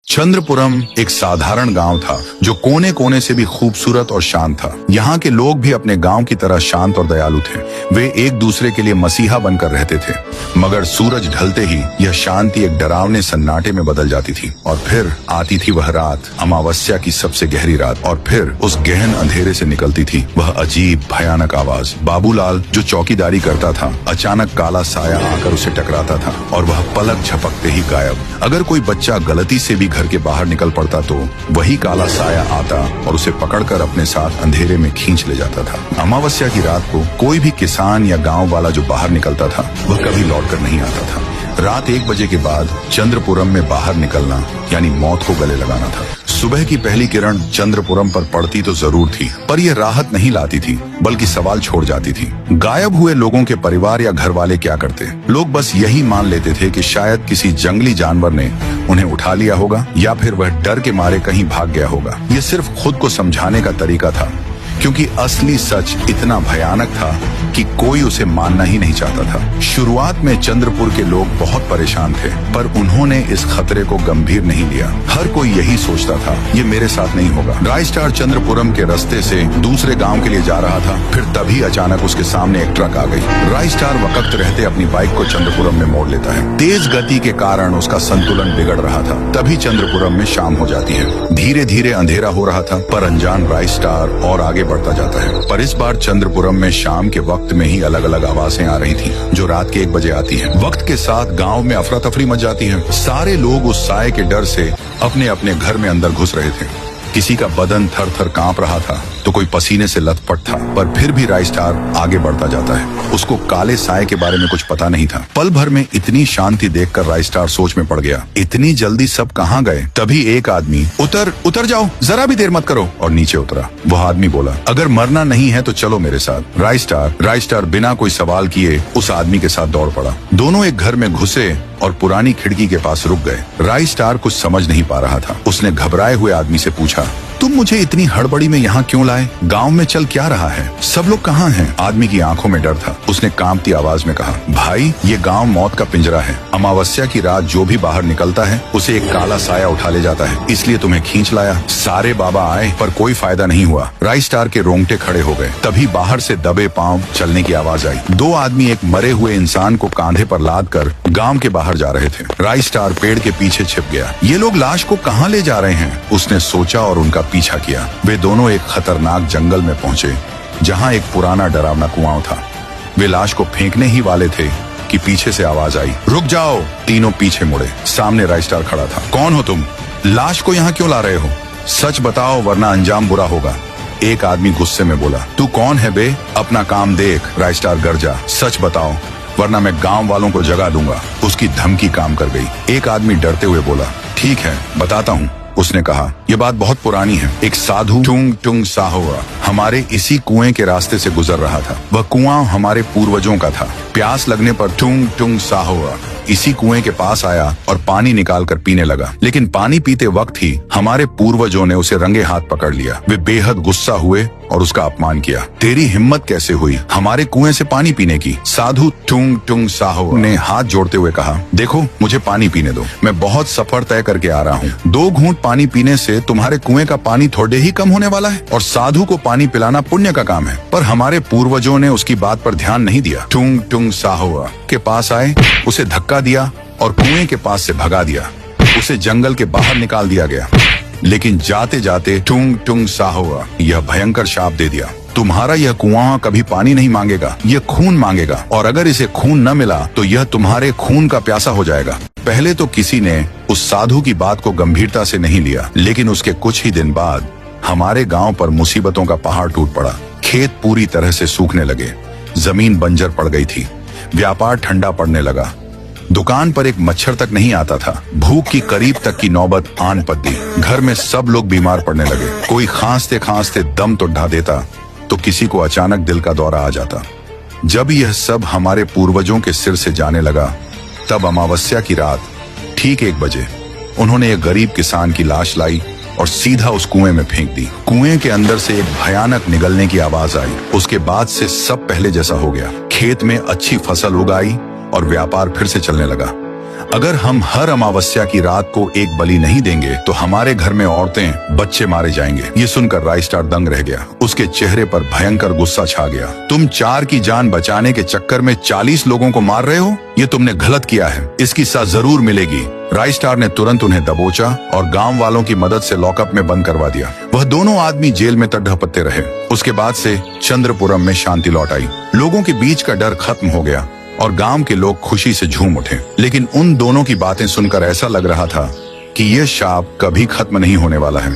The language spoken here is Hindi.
चंद्रपुरम एक साधारण गांव था जो कोने कोने से भी खूबसूरत और शांत था। यहाँ के लोग भी अपने गांव की तरह शांत और दयालु थे। वे एक दूसरे के लिए मसीहा बनकर रहते थे। मगर सूरज ढलते ही यह शांति एक डरावने सन्नाटे में बदल जाती थी। और फिर आती थी वह रात, अमावस्या की सबसे गहरी रात। और फिर उस गहन अंधेरे से निकलती थी वह अजीब भयानक आवाज। बाबूलाल जो चौकीदारी करता था, अचानक काला साया आकर उसे टकराता था और वह पलक झपकते ही गायब। अगर कोई बच्चा गलती से भी घर के बाहर निकल पड़ता तो वही काला साया आता और उसे पकड़कर अपने साथ अंधेरे में खींच ले जाता था। अमावस्या की रात को कोई भी किसान या गांव वाला जो बाहर निकलता था वह कभी लौटकर नहीं आता था। रात 1 बजे के बाद चंद्रपुरम में बाहर निकलना यानी मौत को गले लगाना था। सुबह की पहली किरण चंद्रपुरम पर पड़ती तो जरूर थी, पर यह राहत नहीं लाती थी बल्कि सवाल छोड़ जाती थी। गायब हुए लोगों के परिवार या घर वाले क्या करते? लोग बस यही मान लेते थे कि शायद किसी जंगली जानवर ने उन्हें उठा लिया होगा या फिर वह डर के मारे कहीं भाग गया होगा। यह सिर्फ खुद को समझाने का तरीका था, क्योंकि असली सच इतना भयानक था कि कोई उसे मानना ही नहीं चाहता था। शुरुआत में चंद्रपुर के लोग बहुत परेशान थे, पर उन्होंने इस खतरे को गंभीर नहीं लिया। हर कोई यही सोचता था, ये मेरे साथ नहीं होगा। रायस्टार चंद्रपुरम के रास्ते से दूसरे गांव के लिए जा रहा था। फिर तभी अचानक उसके सामने एक ट्रक आ गई। रायस्टार वक्त रहते अपनी बाइक को चंद्रपुरम में मोड़ लेता है। तेज गति के कारण उसका संतुलन बिगड़ रहा था। तभी चंद्रपुरम में शाम हो जाती है। धीरे धीरे अंधेरा हो रहा था, पर अनजान रायस्टार और आगे बढ़ता जाता है। पर इस बार चंद्रपुरम में शाम के वक्त में ही अलग अलग आवाजें आ रही थी जो रात के 1 बजे आती हैं। वक्त के साथ गांव में अफरा तफरी मच जाती है। सारे लोग उस साए के डर से अपने अपने घर में अंदर घुस रहे थे। किसी का बदन थर थर कांप रहा था तो कोई पसीने से लथपथ था। पर फिर भी रायस्टार आगे बढ़ता जाता है। उसको काले साए के बारे में कुछ पता नहीं था। पल भर में इतनी शांति देखकर रायस्टार सोच में पड़ गया, इतनी जल्दी सब कहाँ गए? तभी एक आदमी उतर जाओ, जरा भी देर मत करो, और नीचे उतरा। वह आदमी बोला, अगर मरना नहीं है तो चलो मेरे साथ। रायस्टार बिना कोई सवाल किए उस आदमी के साथ दौड़ पड़ा। दोनों एक घर में घुसे और पुरानी खिड़की के पास रुक गए। रायस्टार कुछ समझ नहीं पा रहा था। उसने घबराए हुए आदमी से पूछा, तुम मुझे इतनी हड़बड़ी में यहाँ क्यों लाए? गांव में चल क्या रहा है? सब लोग कहाँ हैं? आदमी की आंखों में डर था। उसने कांपती आवाज में कहा, भाई ये गांव मौत का पिंजरा है। अमावस्या की रात जो भी बाहर निकलता है उसे एक काला साया उठा ले जाता है, इसलिए तुम्हें खींच लाया। सारे बाबा आए पर कोई फायदा नहीं हुआ। रायस्टार के रोंगटे खड़े हो गए। तभी बाहर से दबे पांव चलने की आवाज आई। 2 आदमी एक मरे हुए इंसान को कांधे पर लाद कर गांव के बाहर जा रहे थे। रायस्टार पेड़ के पीछे छिप गया। ये लोग लाश को कहाँ ले जा रहे हैं? उसने सोचा और उनका पीछा किया। वे दोनों एक खतरनाक जंगल में पहुंचे जहां एक पुराना डरावना कुआं था। वे लाश को फेंकने ही वाले थे कि पीछे से आवाज आई, रुक जाओ। तीनों पीछे मुड़े। सामने रायस्टार खड़ा था। कौन हो तुम? लाश को यहाँ क्यों ला रहे हो? सच बताओ वरना अंजाम बुरा होगा। एक आदमी गुस्से में बोला, तू कौन है बे? अपना काम देख। रायस्टार गरजा, सच बताओ वरना मैं गांव वालों को जगा दूंगा। उसकी धमकी काम कर गई। एक आदमी डरते हुए बोला, ठीक है बताता हूँ। उसने कहा, यह बात बहुत पुरानी है। एक साधु टुंग टुंग साहोरा हमारे इसी कुएं के रास्ते से गुजर रहा था। वह कुआं हमारे पूर्वजों का था। प्यास लगने पर टुंग टुंग साहोरा इसी कुएं के पास आया और पानी निकालकर पीने लगा। लेकिन पानी पीते वक्त ही हमारे पूर्वजों ने उसे रंगे हाथ पकड़ लिया। वे बेहद गुस्सा हुए और उसका अपमान किया। तेरी हिम्मत कैसे हुई हमारे कुएं से पानी पीने की? साधु टुंग टुंग साहो ने हाथ जोड़ते हुए कहा, देखो मुझे पानी पीने दो। मैं बहुत सफर तय करके आ रहा हूँ। 2 घूंट पानी पीने से तुम्हारे कुएं का पानी थोड़े ही कम होने वाला है। और साधु को पानी पिलाना पुण्य का काम है। पर हमारे पूर्वजों ने उसकी बात पर ध्यान नहीं दिया। टुंग टुंग साहो के पास आए, उसे धक्का दिया और कुएं के पास से भगा दिया। उसे जंगल के बाहर निकाल दिया गया। लेकिन जाते जाते टुंग टुंग साहोआ यह भयंकर शाप दे दिया, तुम्हारा यह कुआं कभी पानी नहीं मांगेगा, यह खून मांगेगा। और अगर इसे खून न मिला तो यह तुम्हारे खून का प्यासा हो जाएगा। पहले तो किसी ने उस साधु की बात को गंभीरता से नहीं लिया, लेकिन उसके कुछ ही दिन बाद हमारे गांव पर मुसीबतों का पहाड़ टूट पड़ा। खेत पूरी तरह से सूखने लगे। जमीन बंजर पड़ गई थी। व्यापार ठंडा पड़ने लगा। दुकान पर एक मच्छर तक नहीं आता था। भूख की करीब तक की नौबत आन पड़ी। घर में सब लोग बीमार पड़ने लगे। कोई खांसते खांसते दम तो ढा देता तो किसी को अचानक दिल का दौरा आ जाता। जब यह सब हमारे पूर्वजों के सिर से जाने लगा, तब अमावस्या की रात ठीक 1 बजे उन्होंने एक गरीब किसान की लाश लाई और सीधा उस कुएं में फेंक दी। कुएं के अंदर से एक भयानक निगलने की आवाज आई। उसके बाद से सब पहले जैसा हो गया। खेत में अच्छी फसल उगाई और व्यापार फिर से चलने लगा। अगर हम हर अमावस्या की रात को एक बलि नहीं देंगे तो हमारे घर में औरतें, बच्चे मारे जाएंगे। ये सुनकर राइस्टार दंग रह गया। उसके चेहरे पर भयंकर गुस्सा छा गया। तुम 4 की जान बचाने के चक्कर में 40 लोगों को मार रहे हो? ये तुमने गलत किया है, इसकी सजा जरूर मिलेगी। राइस्टार ने तुरंत उन्हें दबोचा और गांव वालों की मदद से लॉकअप में बंद करवा दिया। वह दोनों आदमी जेल में तक ढपते रहे। उसके बाद से चंद्रपुरम में शांति लौट आई। लोगों के बीच का डर खत्म हो गया और गांव के लोग खुशी से झूम उठे। लेकिन उन दोनों की बातें सुनकर ऐसा लग रहा था कि यह शाप कभी खत्म नहीं होने वाला है।